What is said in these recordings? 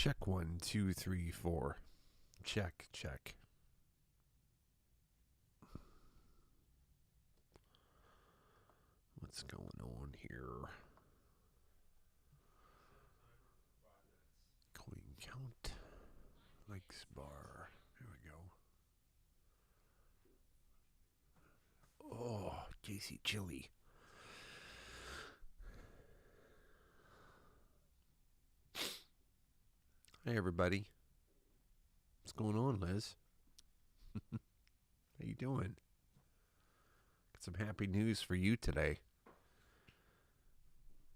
Check 1, 2, 3, 4. Check, check. What's going on here? Coin count. Likes bar. Here we go. Oh, JC Chili. Hey, everybody. What's going on, Liz? How you doing? Got some happy news for you today.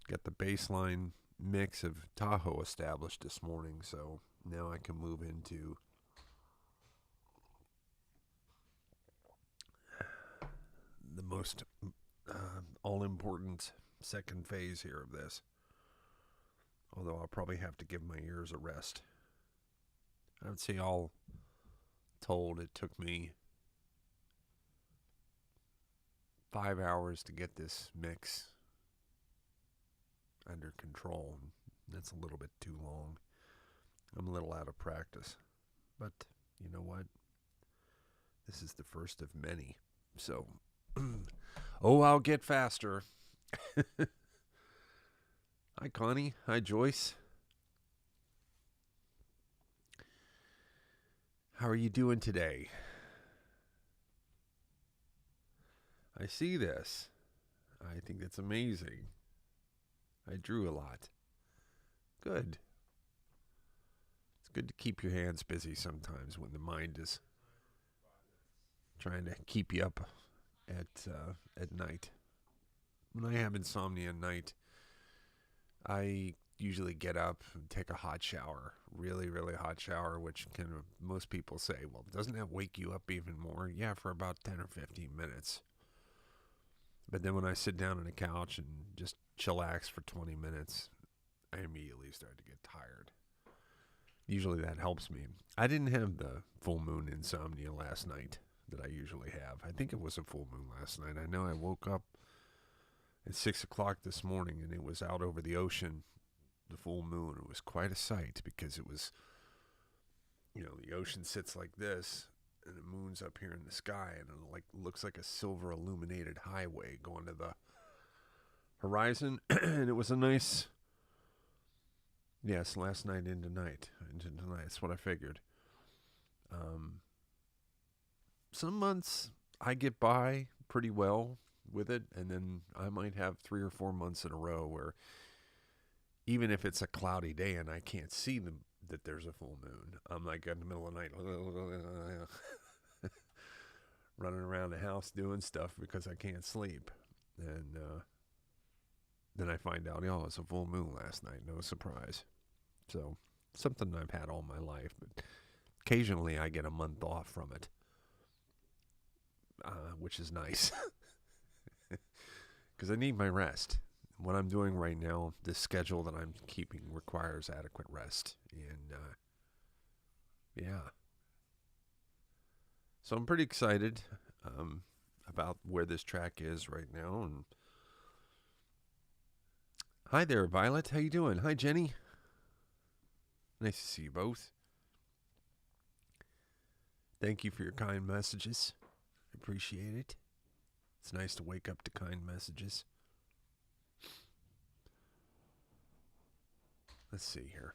Got the baseline mix of Tahoe established this morning, so now I can move into the most all-important second phase here of this. Although I'll probably have to give my ears a rest. I would say all told, it took me 5 hours to get this mix under control. That's a little bit too long. I'm a little out of practice. But you know what? This is the first of many. So, I'll get faster. Hi, Connie. Hi, Joyce. How are you doing today? I see this. I think that's amazing. I drew a lot. Good. It's good to keep your hands busy sometimes when the mind is trying to keep you up at night. When I have insomnia at night, I usually get up and take a hot shower, really, really hot shower, which most people say, well, doesn't that wake you up even more? Yeah, for about 10 or 15 minutes. But then when I sit down on the couch and just chillax for 20 minutes, I immediately start to get tired. Usually that helps me. I didn't have the full moon insomnia last night that I usually have. I think it was a full moon last night. I know I woke up at 6 o'clock this morning and it was out over the ocean, the full moon. It was quite a sight because it was, the ocean sits like this and the moon's up here in the sky and it looks like a silver illuminated highway going to the horizon. And it was a nice, yes, last night into tonight. That's what I figured. Some months I get by pretty well with it, and then I might have 3 or 4 months in a row where even if it's a cloudy day and I can't see that there's a full moon, I'm like in the middle of the night running around the house doing stuff because I can't sleep. And then I find out, it's a full moon last night. No surprise. So something I've had all my life, but occasionally I get a month off from it, which is nice because I need my rest. What I'm doing right now, the schedule that I'm keeping requires adequate rest. And, yeah. So I'm pretty excited about where this track is right now. And hi there, Violet. How you doing? Hi, Jenny. Nice to see you both. Thank you for your kind messages. I appreciate it. It's nice to wake up to kind messages. Let's see here.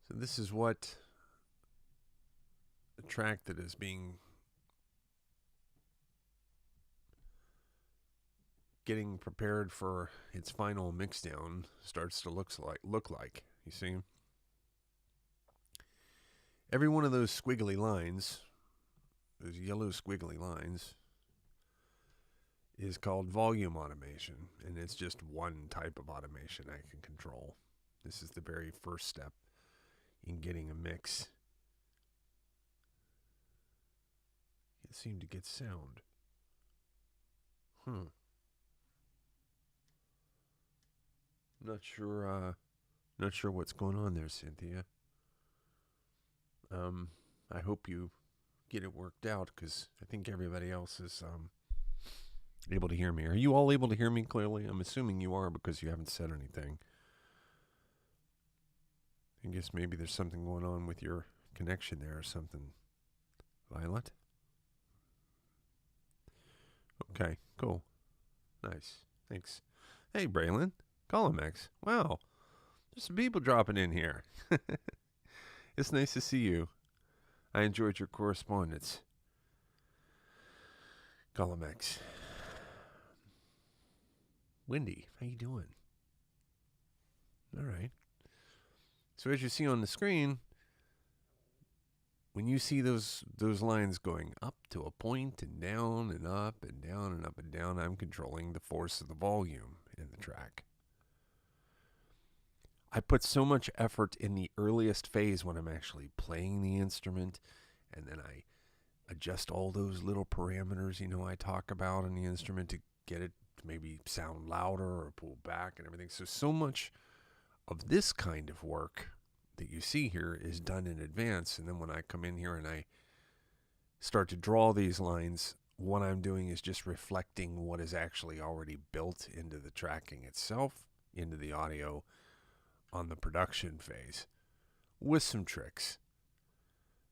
So this is what the track that is getting prepared for its final mixdown starts to look like. You see? Every one of those squiggly lines, those yellow squiggly lines, is called volume automation, and it's just one type of automation I can control. This is the very first step in getting a mix. It seemed to get sound. Not sure what's going on there, Cynthia. I hope you get it worked out because I think everybody else is able to hear me. Are you all able to hear me clearly? I'm assuming you are because you haven't said anything. I guess maybe there's something going on with your connection there or something. Violet? Okay, cool. Nice. Thanks. Hey, Braylon. Colomex. Wow. There's some people dropping in here. It's nice to see you. I enjoyed your correspondence. Colomex. Wendy, how you doing? All right. So as you see on the screen, when you see those lines going up to a point and down and up and down and up and down, I'm controlling the force of the volume in the track. I put so much effort in the earliest phase when I'm actually playing the instrument, and then I adjust all those little parameters, I talk about in the instrument to get it to maybe sound louder or pull back and everything. So much of this kind of work that you see here is done in advance. And then when I come in here and I start to draw these lines, what I'm doing is just reflecting what is actually already built into the tracking itself, into the audio on the production phase, with some tricks.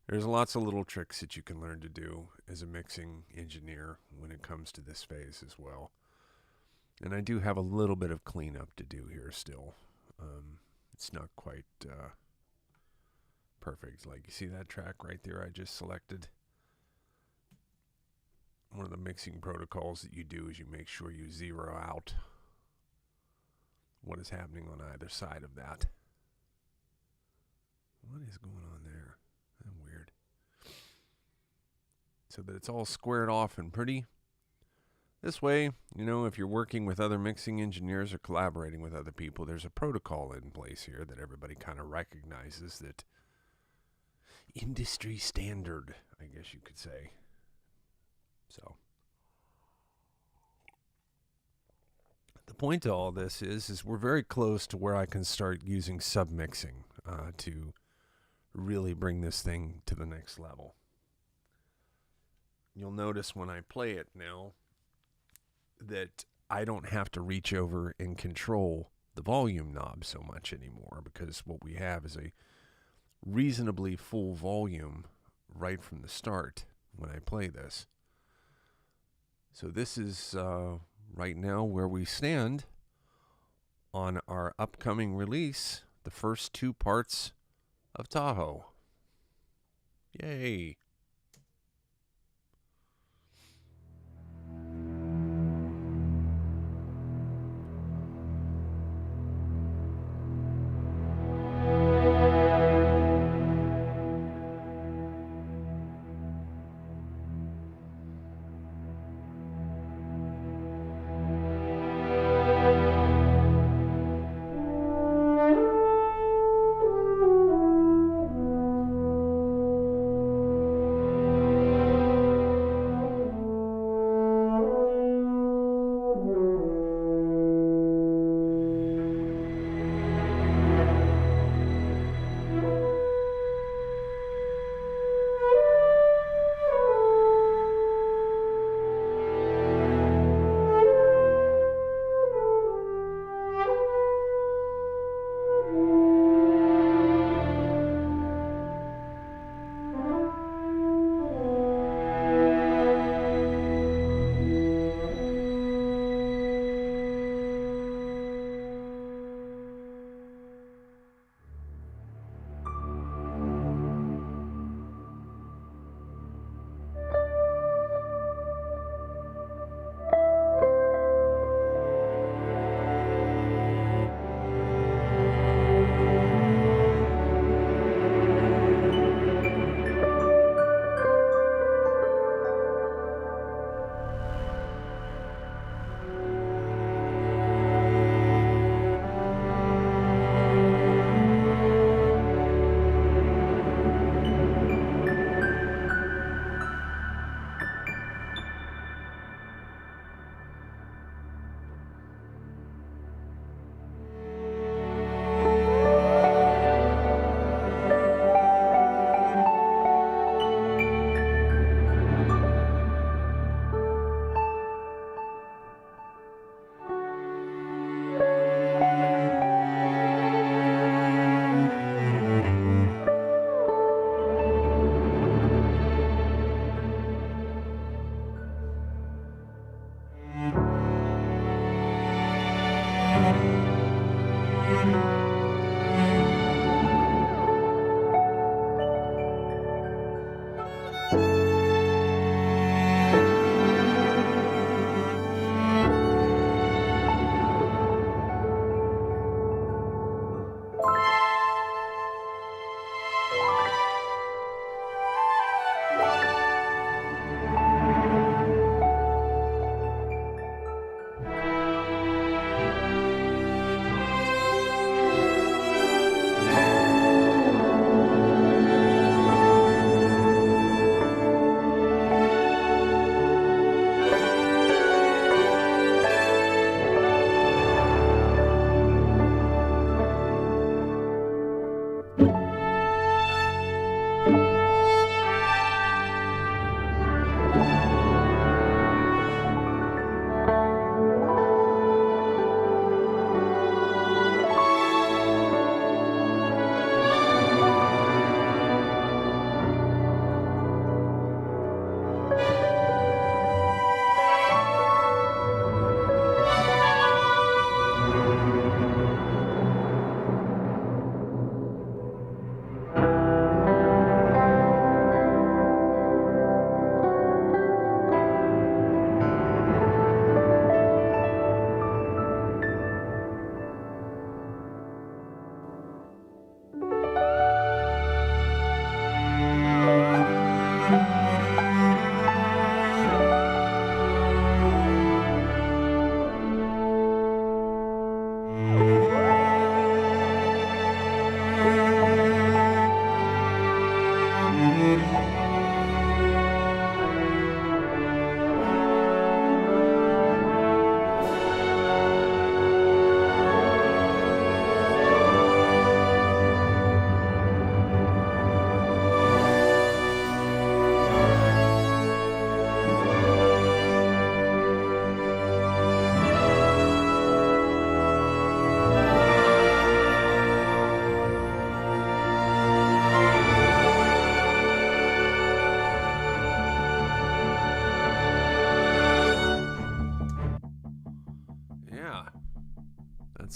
There's lots of little tricks that you can learn to do as a mixing engineer when it comes to this phase as well. And I do have a little bit of cleanup to do here still. It's not quite perfect. Like, you see that track right there I just selected? One of the mixing protocols that you do is you make sure you zero out what is happening on either side of that. What is going on there? That's weird. So that it's all squared off and pretty. This way, if you're working with other mixing engineers or collaborating with other people, there's a protocol in place here that everybody kind of recognizes, that industry standard, I guess you could say. So the point to all this is we're very close to where I can start using submixing to really bring this thing to the next level. You'll notice when I play it now that I don't have to reach over and control the volume knob so much anymore, because what we have is a reasonably full volume right from the start when I play this. So this is right now where we stand on our upcoming release, the first two parts of Tahoe. Yay!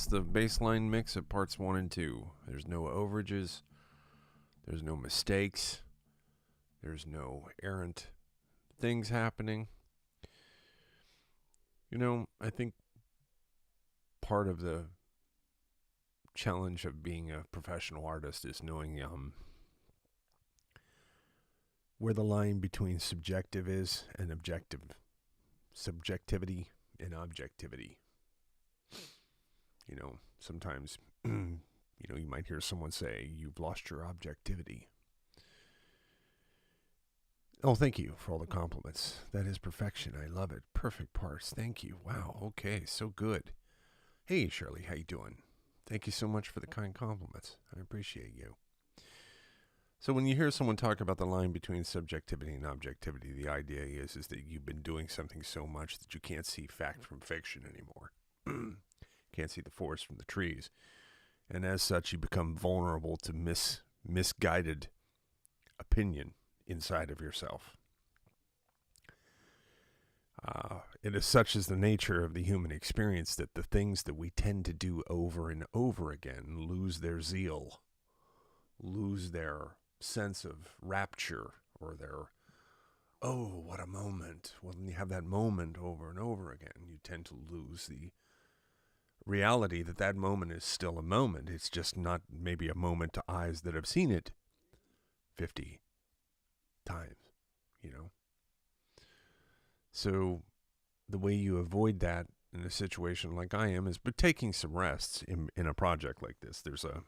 That's the baseline mix of parts 1 and 2. There's no overages. There's no mistakes. There's no errant things happening. You know, I think part of the challenge of being a professional artist is knowing where the line between subjective is and objective. Subjectivity and objectivity. You know, sometimes, you might hear someone say, you've lost your objectivity. Oh, thank you for all the compliments. That is perfection. I love it. Perfect parts. Thank you. Wow. Okay. So good. Hey, Shirley. How you doing? Thank you so much for the kind compliments. I appreciate you. So when you hear someone talk about the line between subjectivity and objectivity, the idea is that you've been doing something so much that you can't see fact from fiction anymore. Can't see the forest from the trees. And as such, you become vulnerable to misguided opinion inside of yourself. It is such as the nature of the human experience that the things that we tend to do over and over again lose their zeal, lose their sense of rapture, or their, oh, what a moment. When you have that moment over and over again, you tend to lose the reality that that moment is still a moment. It's just not maybe a moment to eyes that have seen it 50 times, So the way you avoid that in a situation like I am is by taking some rests in a project like this. There's a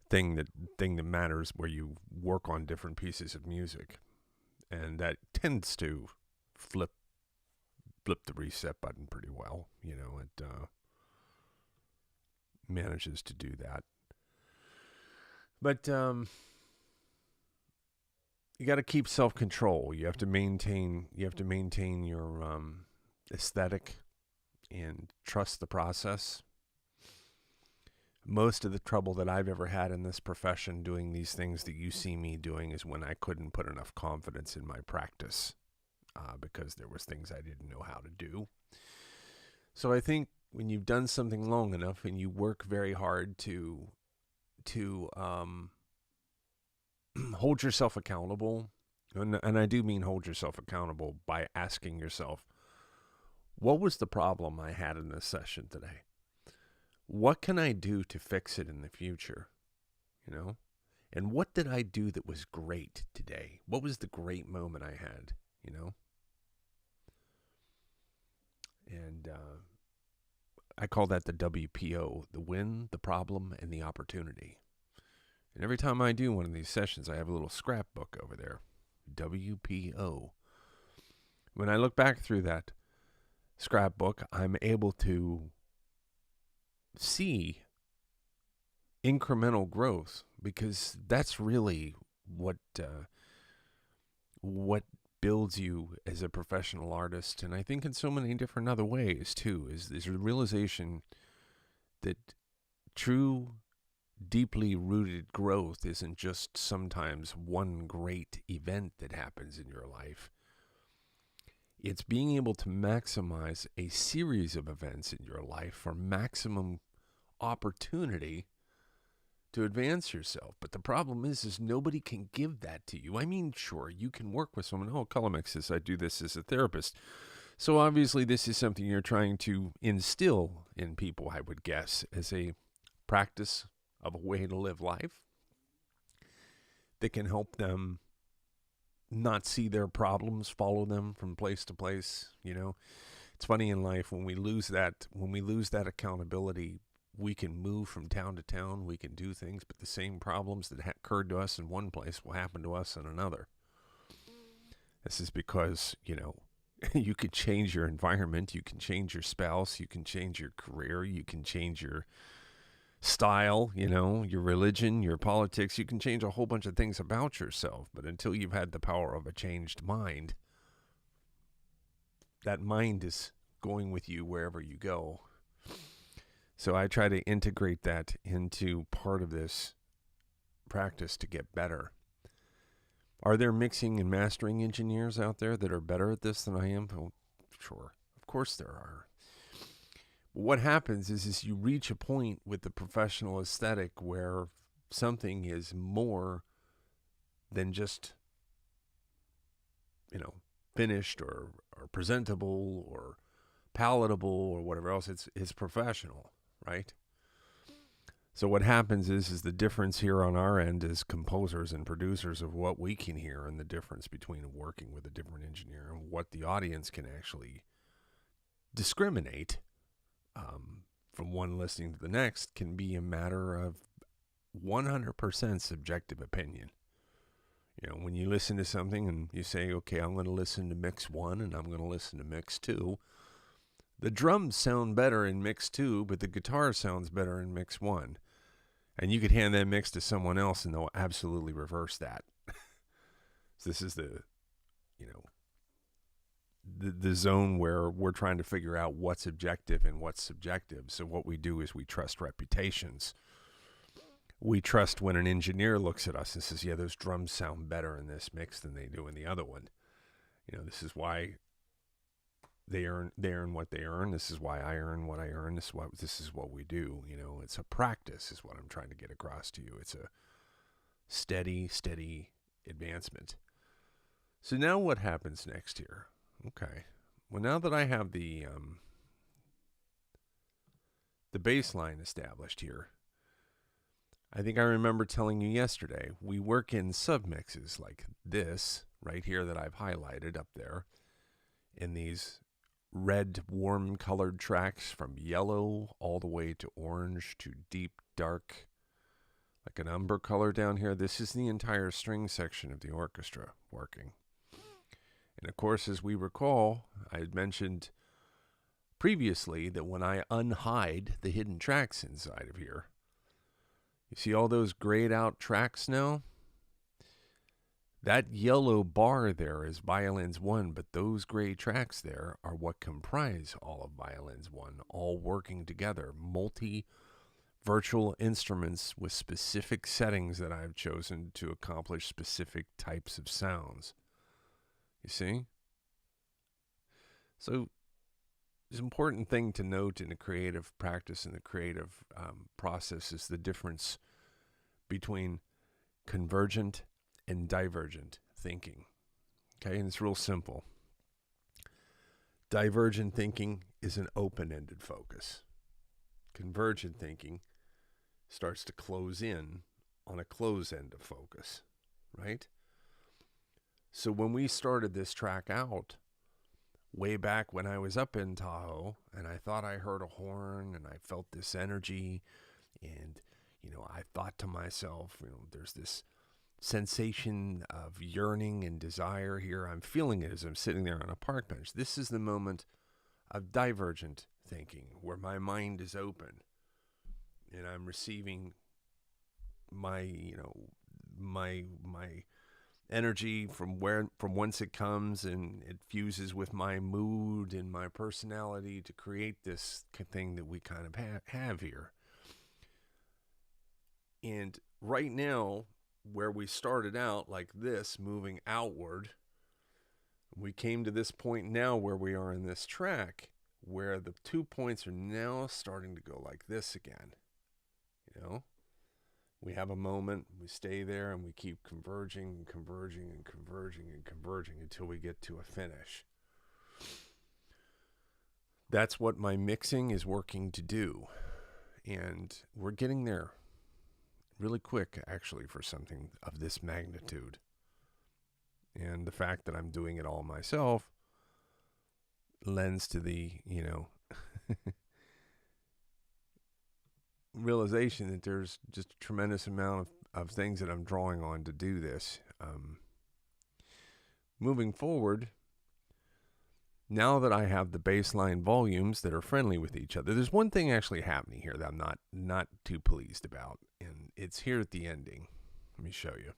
thing that matters where you work on different pieces of music, and that tends to flip the reset button pretty well. It manages to do that. But you got to keep self-control. You have to maintain your aesthetic and trust the process. Most of the trouble that I've ever had in this profession doing these things that you see me doing is when I couldn't put enough confidence in my practice because there was things I didn't know how to do. So I think when you've done something long enough and you work very hard to hold yourself accountable, and I do mean hold yourself accountable by asking yourself, what was the problem I had in this session today? What can I do to fix it in the future? And what did I do that was great today? What was the great moment I had? And I call that the WPO, the win, the problem, and the opportunity. And every time I do one of these sessions, I have a little scrapbook over there, WPO. When I look back through that scrapbook, I'm able to see incremental growth, because that's really what builds you as a professional artist. And I think in so many different other ways too, is the realization that true, deeply rooted growth isn't just sometimes one great event that happens in your life. It's being able to maximize a series of events in your life for maximum opportunity to advance yourself. But the problem is nobody can give that to you. I mean, sure, you can work with someone. Oh, Colomix says I do this as a therapist. So obviously this is something you're trying to instill in people, I would guess, as a practice of a way to live life that can help them not see their problems follow them from place to place. It's funny in life, when we lose that accountability, we can move from town to town, we can do things, but the same problems that occurred to us in one place will happen to us in another. This is because, you could change your environment, you can change your spouse, you can change your career, you can change your style, your religion, your politics. You can change a whole bunch of things about yourself, but until you've had the power of a changed mind, that mind is going with you wherever you go. So I try to integrate that into part of this practice to get better. Are there mixing and mastering engineers out there that are better at this than I am? Oh, sure. Of course there are. But what happens is you reach a point with the professional aesthetic where something is more than just, finished or presentable or palatable or whatever else. It's professional, right? So what happens is the difference here on our end as composers and producers of what we can hear, and the difference between working with a different engineer and what the audience can actually discriminate from one listening to the next, can be a matter of 100% subjective opinion. When you listen to something and you say, okay, I'm going to listen to mix 1 and I'm going to listen to mix 2, the drums sound better in mix 2, but the guitar sounds better in mix 1. And you could hand that mix to someone else and they'll absolutely reverse that. So this is the zone where we're trying to figure out what's objective and what's subjective. So what we do is we trust reputations. We trust when an engineer looks at us and says, yeah, those drums sound better in this mix than they do in the other one. This is why they earn what they earn. This is why I earn what I earn. This is what we do. It's a practice is what I'm trying to get across to you. It's a steady advancement. So now what happens next here? Okay. Well, now that I have the bass line established here, I think I remember telling you yesterday, we work in submixes like this right here that I've highlighted up there, in these red warm colored tracks from yellow all the way to orange to deep dark, like an umber color down here. This is the entire string section of the orchestra working. And of course, as we recall, I had mentioned previously that when I unhide the hidden tracks inside of here, you see all those grayed out tracks now? That yellow bar there is violins 1, but those gray tracks there are what comprise all of violins 1, all working together, multi-virtual instruments with specific settings that I've chosen to accomplish specific types of sounds. You see? So it's an important thing to note in the creative practice and the creative process is the difference between convergent and divergent thinking. Okay, and it's real simple. Divergent thinking is an open-ended focus. Convergent thinking starts to close in on a close end of focus, right? So when we started this track out, way back when I was up in Tahoe, and I thought I heard a horn, and I felt this energy, and, I thought to myself, there's this sensation of yearning and desire here. I'm feeling it as I'm sitting there on a park bench. This is the moment of divergent thinking, where my mind is open, and I'm receiving my energy from whence it comes, and it fuses with my mood and my personality to create this thing that we kind of have here. And right now, where we started out like this, moving outward, we came to this point now where we are in this track, where the 2 points are now starting to go like this again. We have a moment, we stay there, and we keep converging and converging and converging and converging until we get to a finish. That's what my mixing is working to do. And we're getting there really quick, actually, for something of this magnitude. And the fact that I'm doing it all myself lends to the, realization that there's just a tremendous amount of things that I'm drawing on to do this. Moving forward, now that I have the baseline volumes that are friendly with each other, there's one thing actually happening here that I'm not too pleased about, and it's here at the ending. Let me show you.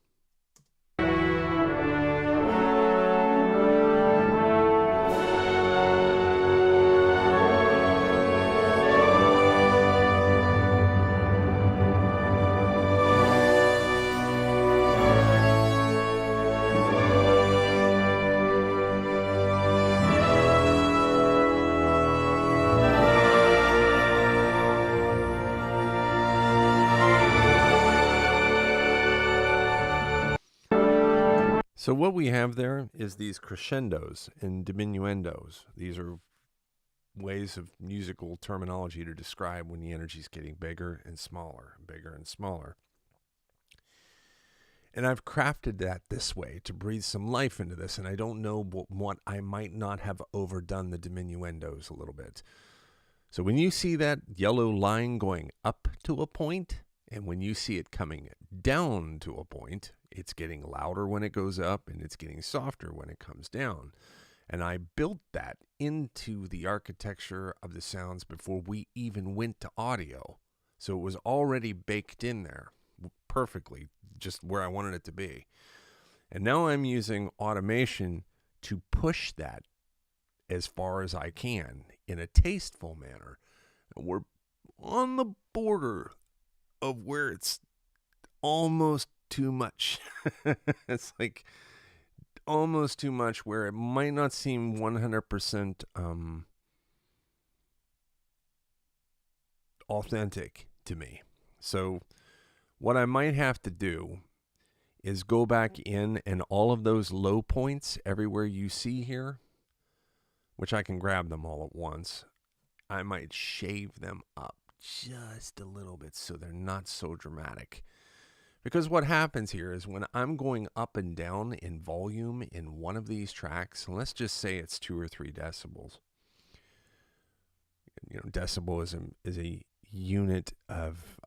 So what we have there is these crescendos and diminuendos. These are ways of musical terminology to describe when the energy is getting bigger and smaller, bigger and smaller. And I've crafted that this way to breathe some life into this. And I don't know what I might not have overdone the diminuendos a little bit. So when you see that yellow line going up to a point, and when you see it coming down to a point, it's getting louder when it goes up and it's getting softer when it comes down. And I built that into the architecture of the sounds before we even went to audio. So it was already baked in there perfectly, just where I wanted it to be. And now I'm using automation to push that as far as I can in a tasteful manner. And we're on the border of where it's almost too much. It's like almost too much where it might not seem 100% authentic to me. So what I might have to do is go back in and all of those low points everywhere you see here, which I can grab them all at once, I might shave them up just a little bit so they're not so dramatic. Because what happens here is when I'm going up and down in volume in one of these tracks, and let's just say it's 2 or 3 decibels. You know, decibel is a unit of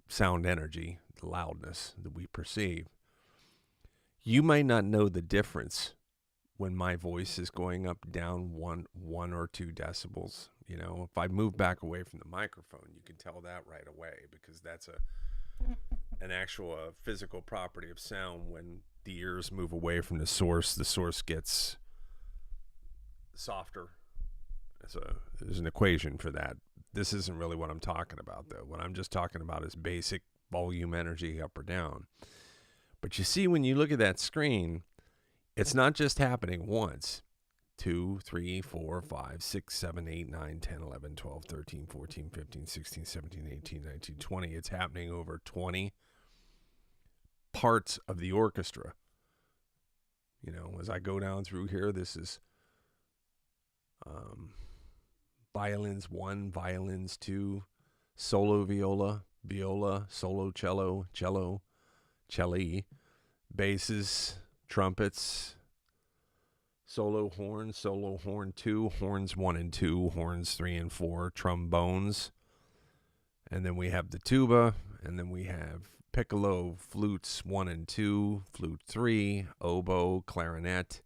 sound energy, the loudness that we perceive. You might not know the difference when my voice is going up, down 1 or 2 decibels. You know, if I move back away from the microphone, you can tell that right away, because that's an actual physical property of sound. When the ears move away from the source gets softer. There's an equation for that. This isn't really what I'm talking about, though. What I'm just talking about is basic volume energy up or down. But you see, when you look at that screen, it's not just happening once. 2, 3, 4, 5, 6, 7, 8, 9, 10, 11, 12, 13, 14, 15, 16, 17, 18, 19, 20. It's happening over 20 parts of the orchestra. You know, as I go down through here, this is violins 1, violins 2, solo viola, solo cello, celli, basses, trumpets, solo horn 2, horns 1 and 2, horns 3 and 4, trombones, and then we have the tuba, and then we have piccolo, flutes 1 and 2, flute 3, oboe, clarinet,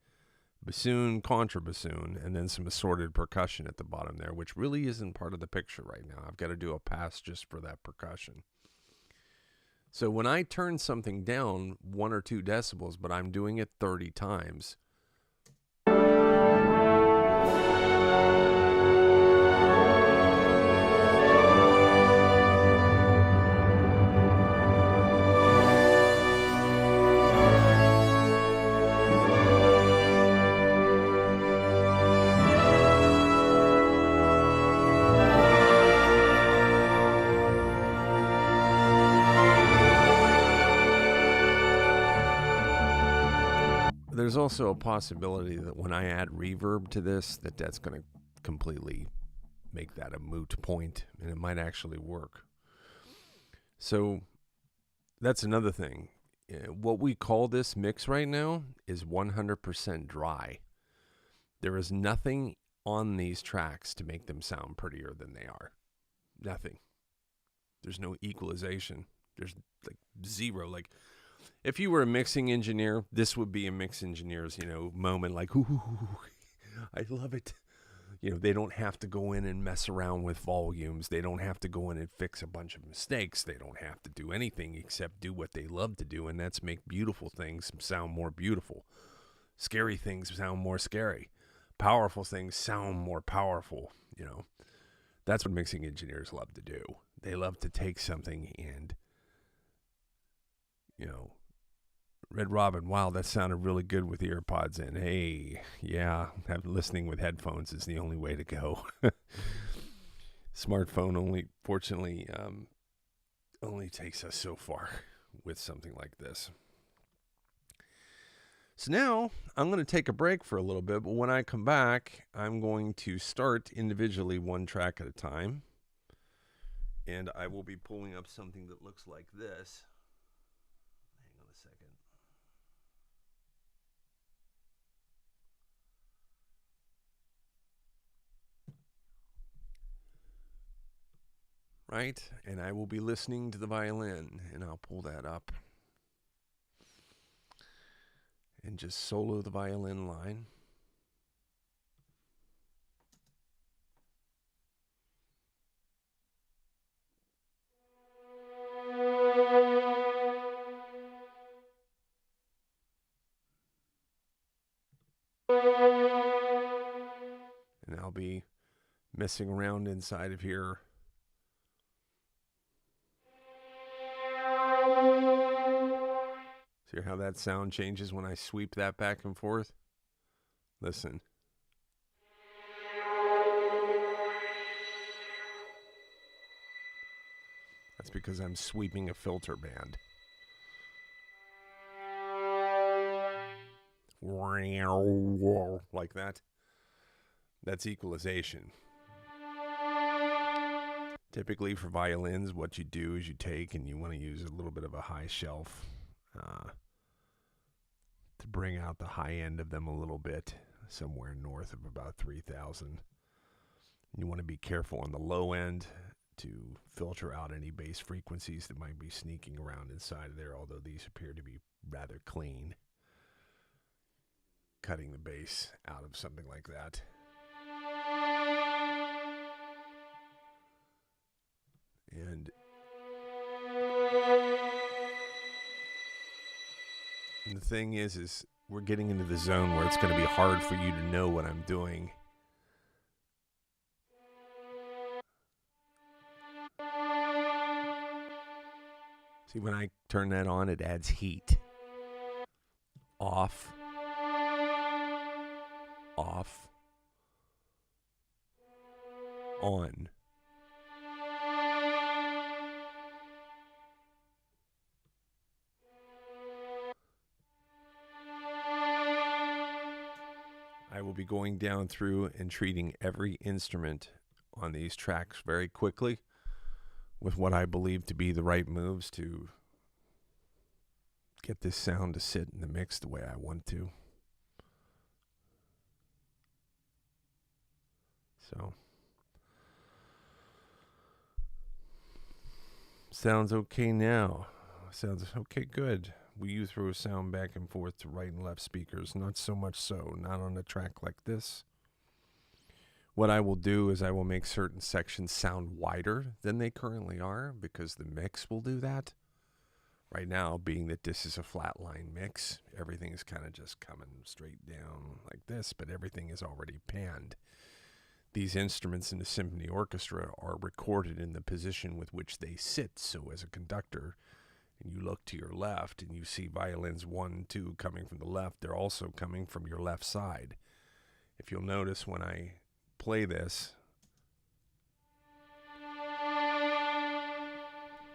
bassoon, contrabassoon, and then some assorted percussion at the bottom there, which really isn't part of the picture right now. I've got to do a pass just for that percussion. So when I turn something down 1 or 2 decibels, but I'm doing it 30 times, there's also a possibility that when I add reverb to this, that's going to completely make that a moot point, and it might actually work. So that's another thing. What we call this mix right now is 100% dry. There is nothing on these tracks to make them sound prettier than they are. Nothing. There's no equalization. There's like zero. Like, if you were a mixing engineer, this would be a mix engineer's, moment. Like, ooh, I love it. They don't have to go in and mess around with volumes. They don't have to go in and fix a bunch of mistakes. They don't have to do anything except do what they love to do, and that's make beautiful things sound more beautiful. Scary things sound more scary. Powerful things sound more powerful. That's what mixing engineers love to do. They love to take something and, Red Robin, wow, that sounded really good with earpods in. Hey, yeah, listening with headphones is the only way to go. Smartphone fortunately, only takes us so far with something like this. So now I'm going to take a break for a little bit, but when I come back, I'm going to start individually one track at a time. And I will be pulling up something that looks like this. Hang on a second. Right? And I will be listening to the violin, and I'll pull that up. And just solo the violin line. And I'll be messing around inside of here. See how that sound changes when I sweep that back and forth? Listen. That's because I'm sweeping a filter band. Like that. That's equalization. Typically for violins, what you do is you take and you want to use a little bit of a high shelf to bring out the high end of them a little bit, somewhere north of about 3,000. You want to be careful on the low end to filter out any bass frequencies that might be sneaking around inside of there, although these appear to be rather clean. Cutting the bass out of something like that. And the thing is we're getting into the zone where it's going to be hard for you to know what I'm doing. See, when I turn that on, it adds heat. Off. Off. On. I will be going down through and treating every instrument on these tracks very quickly with what I believe to be the right moves to get this sound to sit in the mix the way I want to. So, sounds okay now. Sounds okay, good. You throw sound back and forth to right and left speakers. Not so much so, not on a track like this. What I will do is I will make certain sections sound wider than they currently are because the mix will do that. Right now, being that this is a flatline mix, everything is kind of just coming straight down like this, but everything is already panned. These instruments in the symphony orchestra are recorded in the position with which they sit. So as a conductor, and you look to your left and you see violins 1, 2 coming from the left, they're also coming from your left side. If you'll notice when I play this,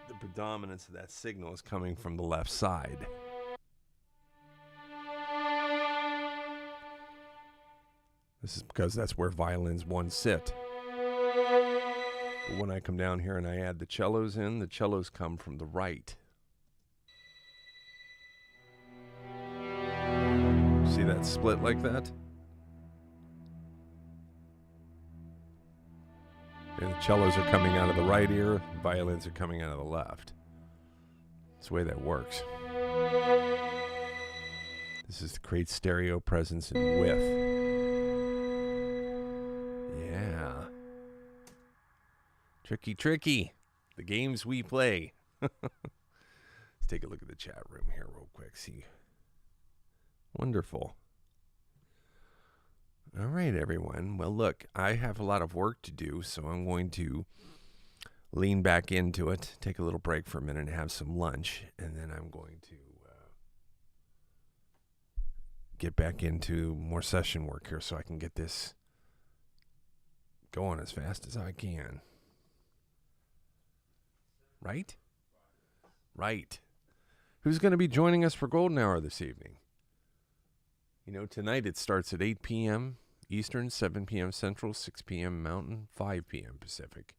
the predominance of that signal is coming from the left side. This is because that's where violins 1 sit. But when I come down here and I add the cellos in, the cellos come from the right. See that split like that? And the cellos are coming out of the right ear, violins are coming out of the left. That's the way that works. This is the great stereo presence and width. Yeah. Tricky, tricky. The games we play. Let's take a look at the chat room here real quick. See. Wonderful. All right, everyone. Well, look, I have a lot of work to do, so I'm going to lean back into it, take a little break for a minute and have some lunch, and then I'm going to get back into more session work here so I can get this going as fast as I can. Right? Right. Who's going to be joining us for Golden Hour this evening? You know, tonight it starts at 8 p.m. Eastern, 7 p.m. Central, 6 p.m. Mountain, 5 p.m. Pacific.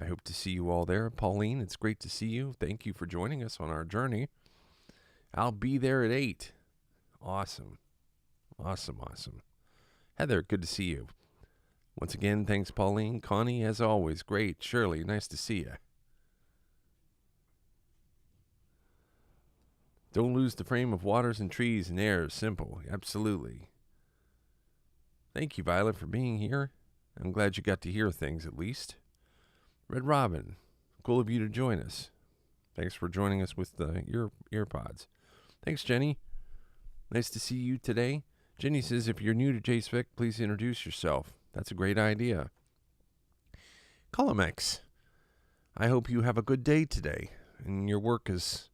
I hope to see you all there. Pauline, it's great to see you. Thank you for joining us on our journey. I'll be there at 8. Awesome. Awesome, awesome. Heather, good to see you. Once again, thanks, Pauline. Connie, as always, great. Shirley, nice to see you. Don't lose the frame of waters and trees and air. Simple. Absolutely. Thank you, Violet, for being here. I'm glad you got to hear things at least. Red Robin, cool of you to join us. Thanks for joining us with the earpods. Thanks, Jenny. Nice to see you today. Jenny says, if you're new to JACE VEK, please introduce yourself. That's a great idea. Colomex, I hope you have a good day today and your work is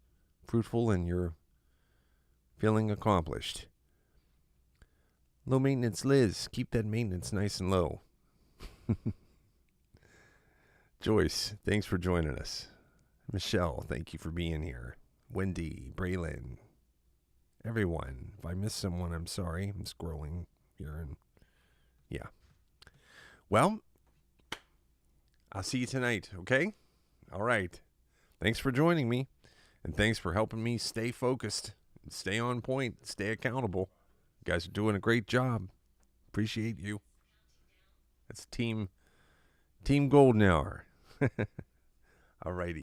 fruitful and you're feeling accomplished. Low maintenance Liz, keep that maintenance nice and low. Joyce, thanks for joining us. Michelle, thank you for being here. Wendy, Braylon, everyone. If I missed someone, I'm sorry. I'm scrolling here and yeah. Well, I'll see you tonight, okay? All right. Thanks for joining me, and thanks for helping me stay focused, and stay on point, stay accountable. You guys are doing a great job. Appreciate you. That's Team Golden Hour. All righty.